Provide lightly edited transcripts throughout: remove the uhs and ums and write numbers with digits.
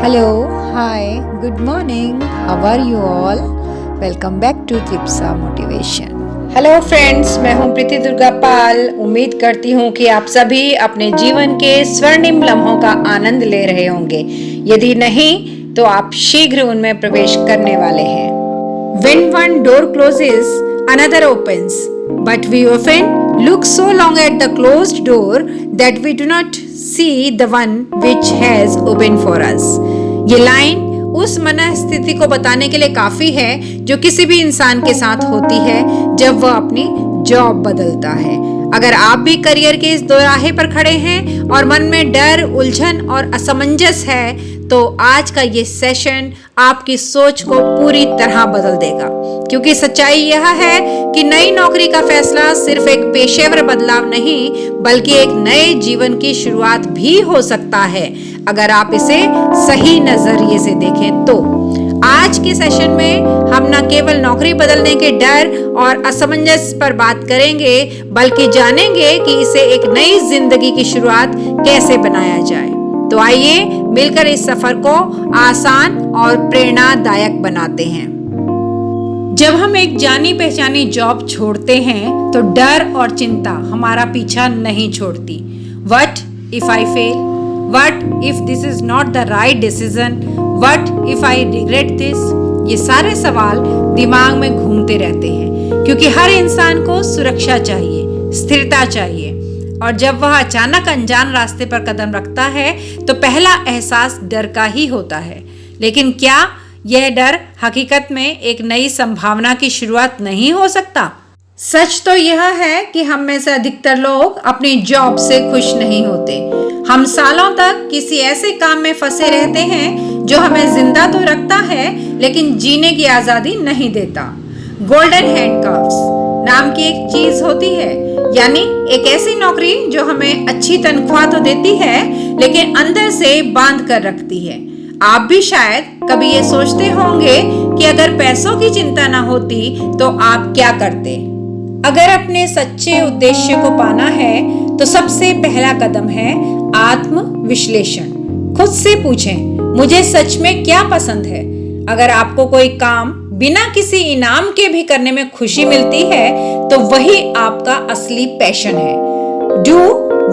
Hello, hi, good morning. How are you all? Welcome back to Tripsa Motivation. Hello friends, मैं हूं प्रीति दुर्गा पाल। उम्मीद करती हूं कि आप सभी अपने जीवन के स्वर्णिम लम्हों का आनंद ले रहे होंगे। यदि नहीं तो आप शीघ्र उनमें प्रवेश करने वाले हैं। When one door closes, another opens, but we often look so long at the closed door that we do not see the one which has opened for us. ये लाइन उस मनस्थिति को बताने के लिए काफी है जो किसी भी इंसान के साथ होती है जब वह अपनी जॉब बदलता है। अगर आप भी करियर के इस दोराहे पर खड़े हैं और मन में डर, उलझन और असमंजस है, तो आज का ये सेशन आपकी सोच को पूरी तरह बदल देगा। क्योंकि सच्चाई यह है कि नई नौकरी का फैसला सिर्फ एक पेशेवर बदलाव नहीं, बल्कि एक नए जीवन की शुरुआत भी हो सकता है, अगर आप इसे सही नजरिए से देखें तो। आज के सेशन में हम न केवल नौकरी बदलने के डर और असमंजस पर बात करेंगे, बल्कि जानेंगे कि इसे एक नई जिंदगी की शुरुआत कैसे बनाया जाए। तो आइए मिलकर इस सफर को आसान और प्रेरणादायक बनाते हैं। जब हम एक जानी पहचानी जॉब छोड़ते हैं तो डर और चिंता हमारा पीछा नहीं छोड़ती। What if I fail? What if this is not the right decision? What if I regret this? ये सारे सवाल दिमाग में घूमते रहते हैं, क्योंकि हर इंसान को सुरक्षा चाहिए, स्थिरता चाहिए, और जब वह अचानक अनजान रास्ते पर कदम रखता है तो पहला एहसास डर का ही होता है। लेकिन क्या यह डर हकीकत में एक नई संभावना की शुरुआत नहीं हो सकता? सच तो यह है कि हम में से अधिकतर लोग अपनी जॉब से खुश नहीं होते। हम सालों तक किसी ऐसे काम में फंसे रहते हैं जो हमें जिंदा तो रखता है, लेकिन जीने की आजादी नहीं देता। गोल्डन हैंडकफ्स नाम की एक चीज होती है, यानी एक ऐसी नौकरी जो हमें अच्छी तनख्वाह तो देती है, लेकिन अंदर से बांध कर रखती है। आप भी शायद कभी ये सोचते होंगे कि अगर पैसों की चिंता ना होती तो आप क्या करते। अगर अपने सच्चे उद्देश्य को पाना है तो सबसे पहला कदम है आत्म विश्लेषण। खुद से पूछें, मुझे सच में क्या पसंद है? अगर आपको कोई काम बिना किसी इनाम के भी करने में खुशी मिलती है तो वही आपका असली पैशन है। Do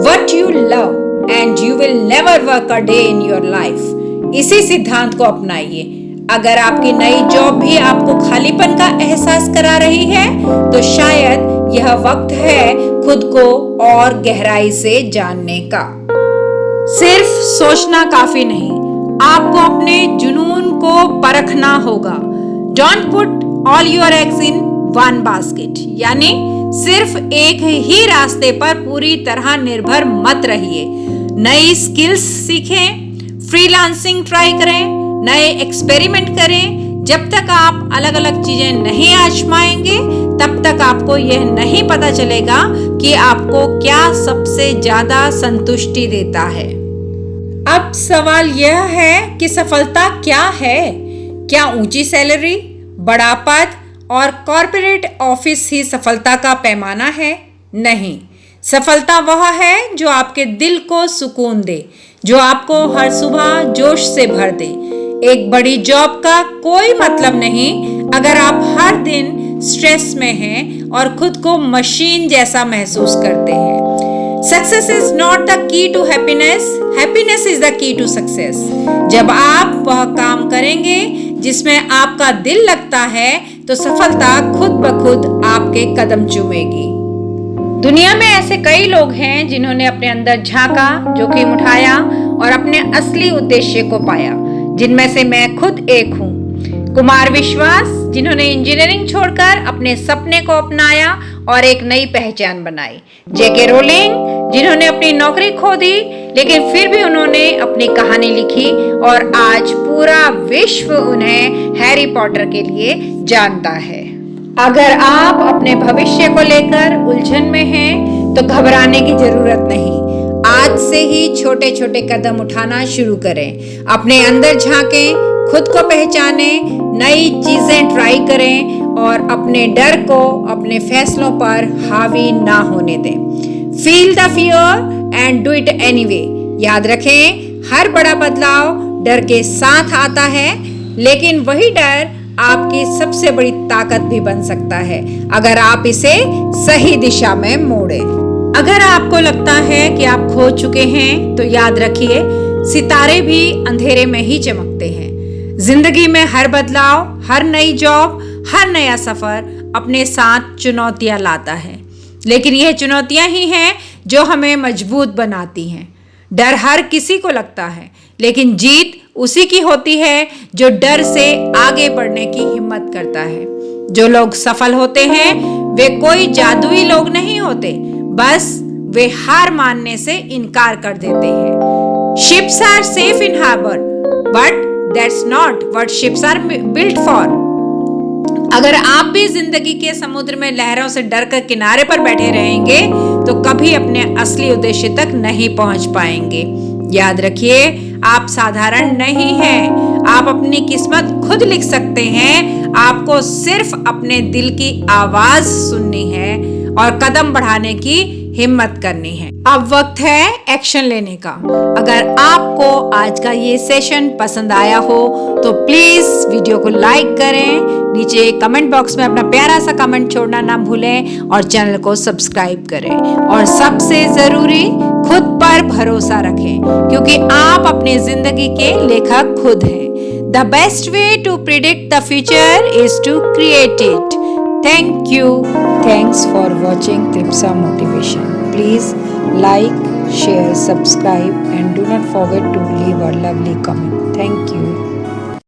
what you love and you will never work a day in your life। इसी सिद्धांत को अपनाइए। अगर आपकी नई जॉब भी आपको खालीपन का एहसास करा रही है तो शायद यह वक्त है खुद को और गहराई से जानने का। सिर्फ सोचना काफी नहीं, आपको अपने जुनून को परखना होगा। Don't put all your eggs in one basket, यानी सिर्फ एक ही रास्ते पर पूरी तरह निर्भर मत रहिए। नई स्किल्स सीखें, फ्रीलांसिंग ट्राई करें, नए एक्सपेरिमेंट करें। जब तक आप अलग अलग चीजें नहीं आजमाएंगे तब तक आपको यह नहीं पता चलेगा कि आपको क्या सबसे ज्यादा संतुष्टि देता है। अब सवाल यह है कि सफलता क्या है? क्या ऊंची सैलरी, बड़ा पद और कॉर्पोरेट ऑफिस ही सफलता का पैमाना है? नहीं, सफलता वह है जो आपके दिल को सुकून दे, जो आपको हर सुबह जोश से भर दे। एक बड़ी जॉब का कोई मतलब नहीं अगर आप हर दिन स्ट्रेस में हैं और खुद को मशीन जैसा महसूस करते हैं। Success is not the key to happiness, happiness is the key to success. जब आप वह काम करेंगे जिसमें आपका दिल लगता है तो सफलता खुद ब खुद आपके कदम चूमेगी। दुनिया में ऐसे कई लोग हैं जिन्होंने अपने अंदर झांका, जोखिम उठाया और अपने असली उद्देश्य को पाया, जिनमें से मैं खुद एक हूँ। कुमार विश्वास, जिन्होंने इंजीनियरिंग छोड़कर अपने सपने को अपनाया और एक नई पहचान बनाई। जेके रोलिंग, जिन्होंने अपनी नौकरी खो दी लेकिन फिर भी उन्होंने अपनी कहानी लिखी और आज पूरा विश्व उन्हें हैरी पॉटर के लिए जानता है। अगर आप अपने भविष्य को लेकर उलझन में हैं तो घबराने की जरूरत नहीं। आज से ही छोटे छोटे कदम उठाना शुरू करें। अपने अंदर झांकें, खुद को पहचानें, नई चीजें ट्राई करें और अपने डर को अपने फैसलों पर हावी ना होने दें। Feel the fear and do it anyway. याद रखें, हर बड़ा बदलाव डर के साथ आता है, लेकिन वही डर आपकी सबसे बड़ी ताकत भी बन सकता है अगर आप इसे सही दिशा में मोड़ें। अगर आपको लगता है कि आप खो चुके हैं तो याद रखिए, सितारे भी अंधेरे में ही चमकते हैं। जिंदगी में हर बदलाव, हर नई जॉब, हर नया सफर अपने साथ चुनौतियां लाता है, लेकिन यह चुनौतियां ही हैं जो हमें मजबूत बनाती हैं। डर हर किसी को लगता है, लेकिन जीत उसी की होती है जो डर से आगे बढ़ने की हिम्मत करता है। जो लोग सफल होते हैं वे कोई जादुई लोग नहीं होते, बस वे हार मानने से इनकार कर देते हैं। Ships are safe in harbour, but that's not what ships are built for. अगर आप भी जिंदगी के समुद्र में लहरों से डरकर किनारे पर बैठे रहेंगे तो कभी अपने असली उद्देश्य तक नहीं पहुंच पाएंगे। याद रखिए, आप साधारण नहीं हैं। आप अपनी किस्मत खुद लिख सकते हैं। आपको सिर्फ अपने दिल की आवाज सुननी है और कदम बढ़ाने की हिम्मत करनी है। अब वक्त है एक्शन लेने का। अगर आपको आज का ये सेशन पसंद आया हो तो प्लीज वीडियो को लाइक करें, नीचे कमेंट बॉक्स में अपना प्यारा सा कमेंट छोड़ना ना भूलें और चैनल को सब्सक्राइब करें। और सबसे जरूरी, खुद पर भरोसा रखें, क्योंकि आप अपनी जिंदगी के लेखक खुद हैं। The best way to predict the future is to create it. Thank you. Thanks for watching Tripsa Motivation. Please like, share, subscribe and do not forget to leave a lovely comment. Thank you.